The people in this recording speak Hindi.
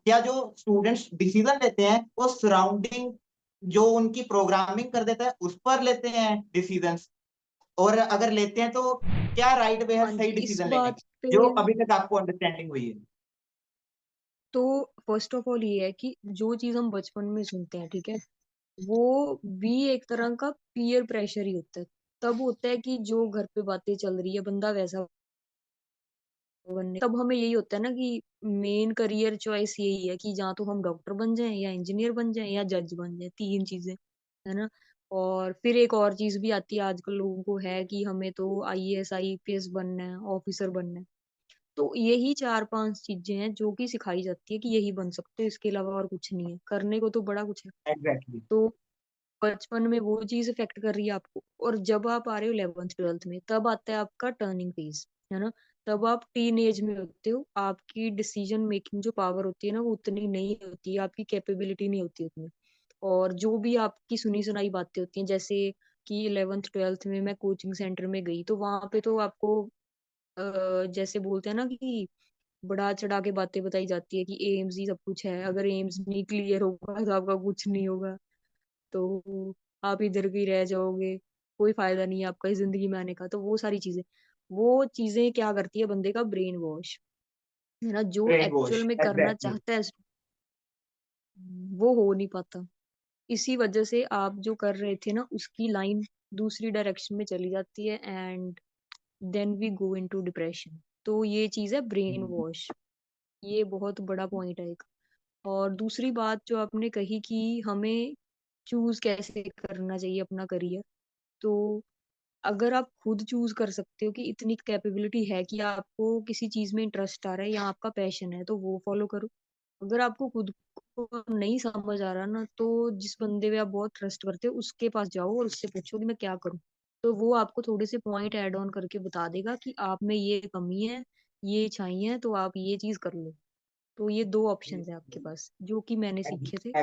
क्या जो स्टूडेंट्स डिसीजन लेते हैं वो सराउंडिंग जो उनकी प्रोग्रामिंग कर देता है उस पर लेते हैं डिसीजंस, और अगर लेते हैं तो क्या राइट वे है हाँ सही जी, इस डिसीजन लेने बात की, पे जो अभी तक आपको अंडरस्टैंडिंग हुई है? तो फर्स्ट ऑफ ऑल ये है कि जो चीज़ हम बचपन में सुनते हैं, ठीक है? वो भी एक तरह का पीयर प्रेशर ही होता है। तब होता है कि जो घर पे बातें चल रही है, बंदा वैसा बनने तब हमें यही होता है ना कि मेन करियर चॉइस यही है कि या तो हम डॉक्टर बन जाएँ या इंजीनियर बन जाएँ या जज बन जाएँ, 3 चीज़ें, है ना? और फिर एक और चीज़ भी आती है आजकल लोगों को है कि हमें तो आईएएस, आईपीएस बनना है, ऑफिसर बनना है। तो यही 4-5 चीज़ें हैं जो कि सिखाई जाती है कि यही बन सकते हो, इसके अलावा और कुछ नहीं है। करने को तो बड़ा कुछ है। एग्ज़ैक्टली। तो बचपन में वो चीज़ इफ़ेक्ट कर रही है आपको और जब आप आ रहे हो 11th-12th में तब आता है आपका टर्निंग फेज़, है ना? तब आप टीनेज में होते हो, आपकी डिसीज़न मेकिंग जो पावर होती है ना वो उतनी नहीं होती है, आपकी कैपेबिलिटी नहीं होती उतनी। और जो भी आपकी सुनी-सुनाई बातें होती हैं जैसे कि 11th-12th में मैं कोचिंग सेंटर में गई तो वहाँ पे तो आपको जैसे बोलते हैं ना कि बढ़ा-चढ़ा के बातें बताई जाती है कि एम्स ही सब कुछ है, अगर एम्स नहीं क्लियर होगा तो आपका कुछ नहीं होगा। तो आप इधर के ही रह जाओगे, कोई फ़ायदा नहीं है आपका इस ज़िंदगी में आने का, तो वो चीज़ें क्या करती है बंदे का ब्रेन वॉश, है ना? जो ब्रेन एक्चुअल वॉश, में करना एग्ज़ैक्टली। चाहता है वो हो नहीं पाता। इसी वजह से आप जो कर रहे थे ना उसकी लाइन दूसरी डायरेक्शन में चली जाती है and then we go into depression. तो ये चीज़ है ब्रेन हुँ, वॉश, ये बहुत बड़ा पॉइंट है एक। और दूसरी बात जो आपने कही कि हमें चूज़ कैसे करना चाहिए अपना करियर, तो अगर आप खुद चूज़ कर सकते हो कि इतनी कैपेबिलिटी है कि आपको किसी चीज़ में इंटरेस्ट आ रहा है या आपका पैशन है, तो वो फ़ॉलो करो। अगर आपको खुद को नहीं समझ आ रहा ना, तो जिस बंदे पे आप बहुत ट्रस्ट करते हो, उसके पास जाओ और उससे पूछो कि मैं क्या करूँ? तो वो आपको थोड़े से पॉइंट ऐड ऑन करके बता देगा कि आप में ये कमी है, ये अच्छाई है, तो आप ये चीज़ कर लो। तो ये 2 ऑप्शंस हैं आपके हुँ। पास, जो कि मैंने सीखे थे।